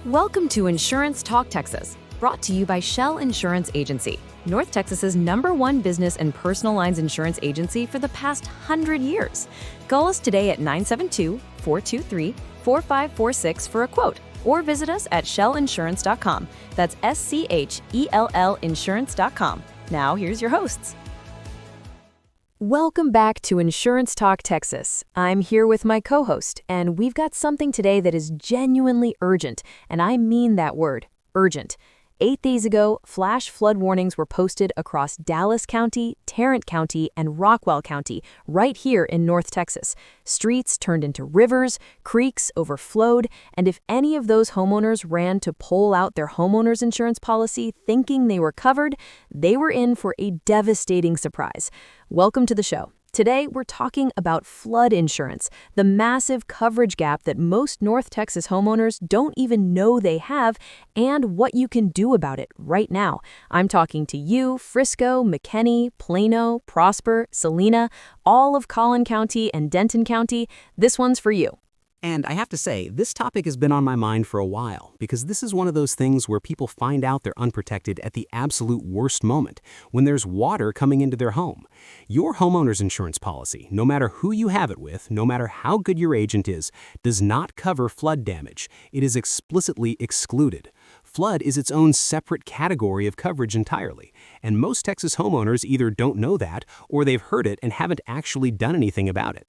Welcome to Insurance Talk Texas, brought to you by Schell Insurance Agency, North Texas's #1 business and personal lines insurance agency for the past 100 years. Call us today at 972-423-4546 for a quote, or visit us at schellinsurance.com. That's SCHELL insurance.com. Now, here's your hosts. Welcome back to Insurance Talk Texas. I'm here with my co-host, and we've got something today that is genuinely urgent, and I mean that word, urgent. 8 days ago, flash flood warnings were posted across Dallas County, Tarrant County, and Rockwall County, right here in North Texas. Streets turned into rivers, creeks overflowed, and if any of those homeowners ran to pull out their homeowners insurance policy thinking they were covered, they were in for a devastating surprise. Welcome to the show. Today, we're talking about flood insurance, the massive coverage gap that most North Texas homeowners don't even know they have, and what you can do about it right now. I'm talking to you, Frisco, McKinney, Plano, Prosper, Salina, all of Collin County and Denton County. This one's for you. And I have to say, this topic has been on my mind for a while, because this is one of those things where people find out they're unprotected at the absolute worst moment, when there's water coming into their home. Your homeowner's insurance policy, no matter who you have it with, no matter how good your agent is, does not cover flood damage. It is explicitly excluded. Flood is its own separate category of coverage entirely, and most Texas homeowners either don't know that, or they've heard it and haven't actually done anything about it.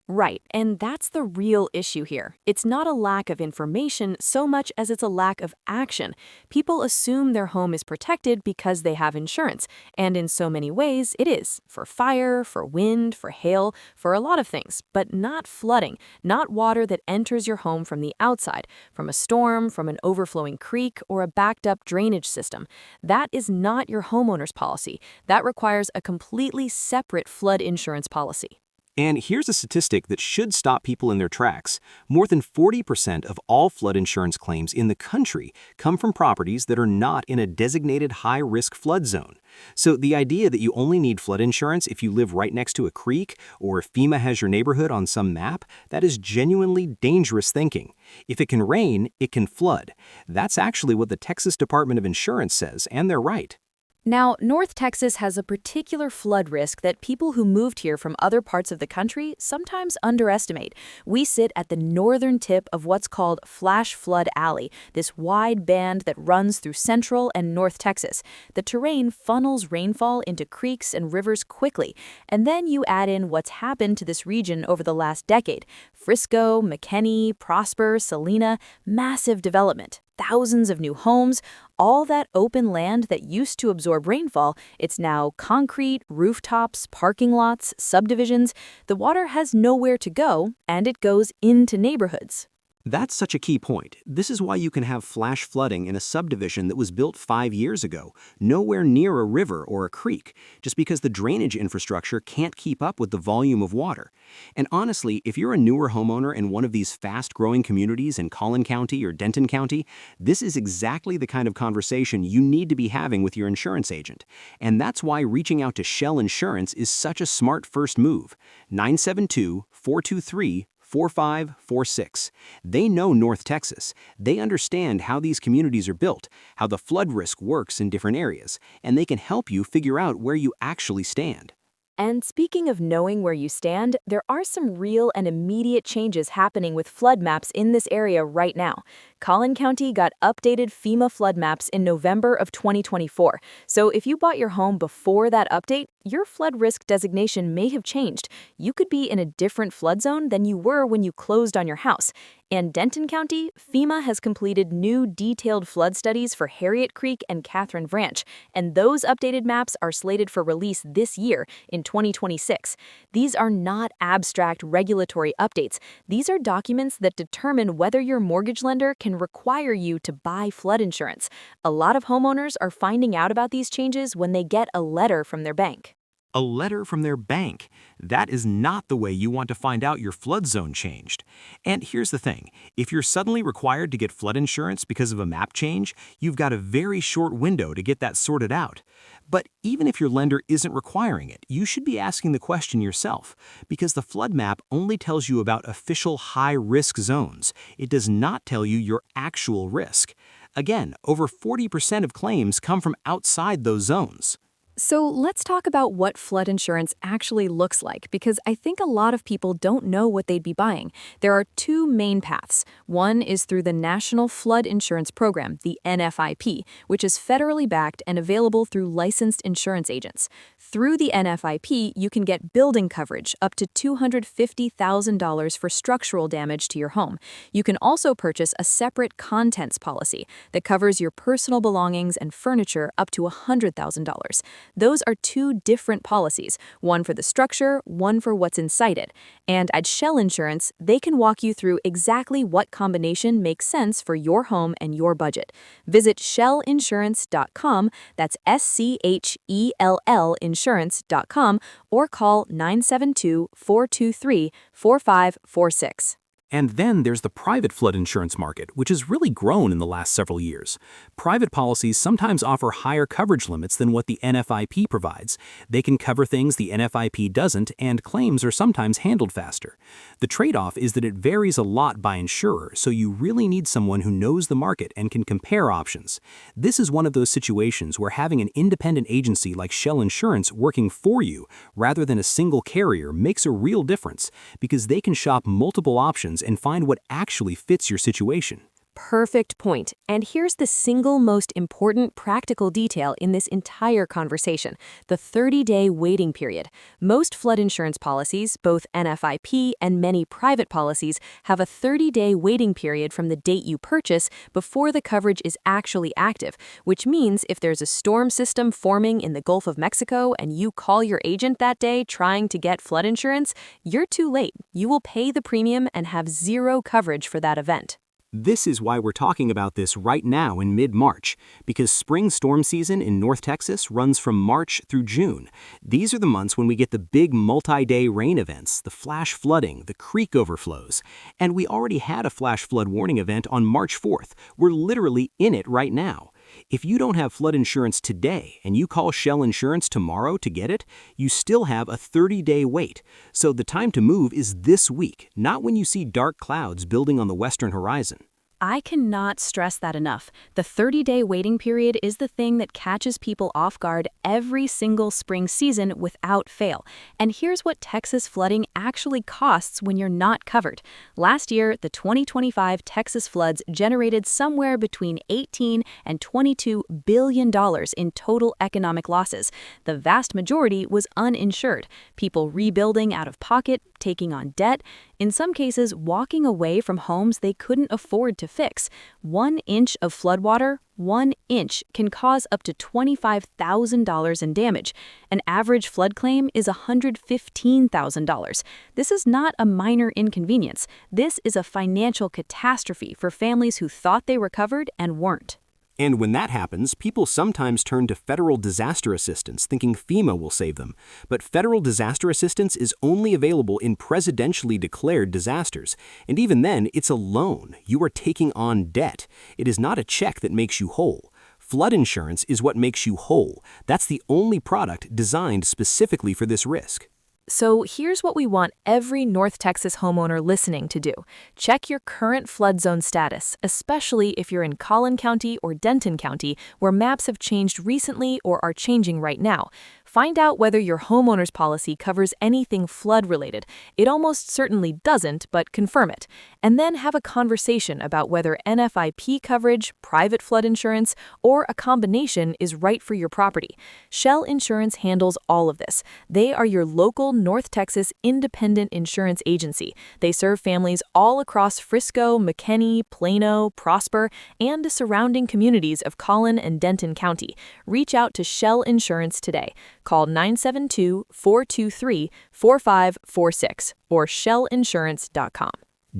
Right, and that's the real issue here. It's not a lack of information so much as it's a lack of action. People assume their home is protected because they have insurance, and in so many ways it is, for fire, for wind, for hail, for a lot of things, but not flooding, not water that enters your home from the outside, from a storm, from an overflowing creek, or a backed-up drainage system. That is not your homeowner's policy. That requires a completely separate flood insurance policy. And here's a statistic that should stop people in their tracks. More than 40% of all flood insurance claims in the country come from properties that are not in a designated high-risk flood zone. So the idea that you only need flood insurance if you live right next to a creek or if FEMA has your neighborhood on some map, that is genuinely dangerous thinking. If it can rain, it can flood. That's actually what the Texas Department of Insurance says, and they're right. Now, North Texas has a particular flood risk that people who moved here from other parts of the country sometimes underestimate. We sit at the northern tip of what's called Flash Flood Alley, this wide band that runs through central and North Texas. The terrain funnels rainfall into creeks and rivers quickly, and then you add in what's happened to this region over the last decade. Frisco, McKinney, Prosper, Salina, massive development. Thousands of new homes, all that open land that used to absorb rainfall, it's now concrete, rooftops, parking lots, subdivisions. The water has nowhere to go, and it goes into neighborhoods. That's such a key point. This is why you can have flash flooding in a subdivision that was built 5 years ago, nowhere near a river or a creek, just because the drainage infrastructure can't keep up with the volume of water. And honestly, if you're a newer homeowner in one of these fast-growing communities in Collin County or Denton County, this is exactly the kind of conversation you need to be having with your insurance agent. And that's why reaching out to Schell Insurance is such a smart first move. 972-423-4546. They know North Texas. They understand how these communities are built, how the flood risk works in different areas, and they can help you figure out where you actually stand. And speaking of knowing where you stand, there are some real and immediate changes happening with flood maps in this area right now. Collin County got updated FEMA flood maps in November of 2024. So if you bought your home before that update, your flood risk designation may have changed. You could be in a different flood zone than you were when you closed on your house. And Denton County, FEMA has completed new detailed flood studies for Harriet Creek and Catherine Branch, and those updated maps are slated for release this year in 2026. These are not abstract regulatory updates. These are documents that determine whether your mortgage lender can require you to buy flood insurance. A lot of homeowners are finding out about these changes when they get a letter from their bank. A letter from their bank. That is not the way you want to find out your flood zone changed. And here's the thing, if you're suddenly required to get flood insurance because of a map change, you've got a very short window to get that sorted out. But even if your lender isn't requiring it, you should be asking the question yourself, because the flood map only tells you about official high-risk zones. It does not tell you your actual risk. Again, over 40% of claims come from outside those zones. So let's talk about what flood insurance actually looks like, because I think a lot of people don't know what they'd be buying. There are two main paths. One is through the National Flood Insurance Program, the NFIP, which is federally backed and available through licensed insurance agents. Through the NFIP, you can get building coverage up to $250,000 for structural damage to your home. You can also purchase a separate contents policy that covers your personal belongings and furniture up to $100,000. Those are two different policies, one for the structure, one for what's inside it. And at Schell Insurance, they can walk you through exactly what combination makes sense for your home and your budget. Visit SchellInsurance.com, that's SCHELL insurance.com, or call 972-423-4546. And then there's the private flood insurance market, which has really grown in the last several years. Private policies sometimes offer higher coverage limits than what the NFIP provides. They can cover things the NFIP doesn't, and claims are sometimes handled faster. The trade-off is that it varies a lot by insurer, so you really need someone who knows the market and can compare options. This is one of those situations where having an independent agency like Schell Insurance working for you, rather than a single carrier, makes a real difference, because they can shop multiple options and find what actually fits your situation. Perfect point. And here's the single most important practical detail in this entire conversation: the 30-day waiting period. Most flood insurance policies, both NFIP and many private policies, have a 30-day waiting period from the date you purchase before the coverage is actually active, which means if there's a storm system forming in the Gulf of Mexico and you call your agent that day trying to get flood insurance, you're too late. You will pay the premium and have zero coverage for that event. This is why we're talking about this right now in mid-March, because spring storm season in North Texas runs from March through June. These are the months when we get the big multi-day rain events, the flash flooding, the creek overflows. And we already had a flash flood warning event on March 4th. We're literally in it right now. If you don't have flood insurance today and you call Schell Insurance tomorrow to get it, you still have a 30-day wait. So the time to move is this week, not when you see dark clouds building on the western horizon. I cannot stress that enough. The 30-day waiting period is the thing that catches people off guard every single spring season without fail. And here's what Texas flooding actually costs when you're not covered. Last year, the 2025 Texas floods generated somewhere between $18 and $22 billion in total economic losses. The vast majority was uninsured, people rebuilding out of pocket, taking on debt, in some cases walking away from homes they couldn't afford to fix. 1 inch of floodwater, 1 inch, can cause up to $25,000 in damage. An average flood claim is $115,000. This is not a minor inconvenience. This is a financial catastrophe for families who thought they were covered and weren't. And when that happens, people sometimes turn to federal disaster assistance, thinking FEMA will save them. But federal disaster assistance is only available in presidentially declared disasters. And even then, it's a loan. You are taking on debt. It is not a check that makes you whole. Flood insurance is what makes you whole. That's the only product designed specifically for this risk. So here's what we want every North Texas homeowner listening to do. Check your current flood zone status, especially if you're in Collin County or Denton County, where maps have changed recently or are changing right now. Find out whether your homeowner's policy covers anything flood-related. It almost certainly doesn't, but confirm it. And then have a conversation about whether NFIP coverage, private flood insurance, or a combination is right for your property. Schell Insurance handles all of this. They are your local North Texas independent insurance agency. They serve families all across Frisco, McKinney, Plano, Prosper, and the surrounding communities of Collin and Denton County. Reach out to Schell Insurance today. Call 972-423-4546 or SchellInsurance.com.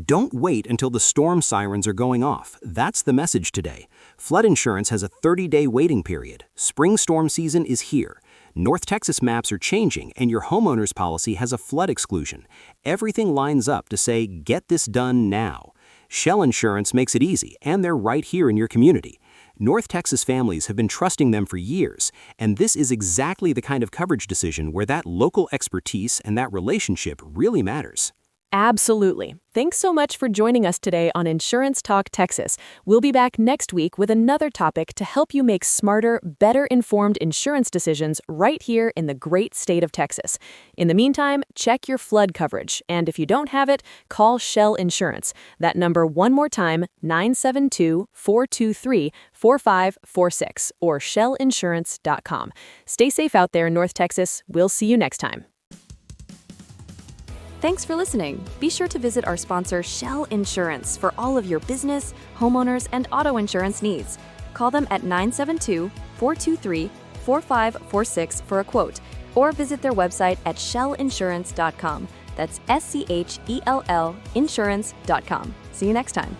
Don't wait until the storm sirens are going off. That's the message today. Flood insurance has a 30-day waiting period. Spring storm season is here. North Texas maps are changing, and your homeowner's policy has a flood exclusion. Everything lines up to say, get this done now. Schell Insurance makes it easy, and they're right here in your community. North Texas families have been trusting them for years, and this is exactly the kind of coverage decision where that local expertise and that relationship really matters. Absolutely. Thanks so much for joining us today on Insurance Talk Texas. We'll be back next week with another topic to help you make smarter, better informed insurance decisions right here in the great state of Texas. In the meantime, check your flood coverage, and if you don't have it, call Schell Insurance. That number one more time, 972-423-4546 or SchellInsurance.com. Stay safe out there in North Texas. We'll see you next time. Thanks for listening. Be sure to visit our sponsor, Schell Insurance, for all of your business, homeowners, and auto insurance needs. Call them at 972-423-4546 for a quote, or visit their website at SchellInsurance.com. That's SCHELL insurance.com. See you next time.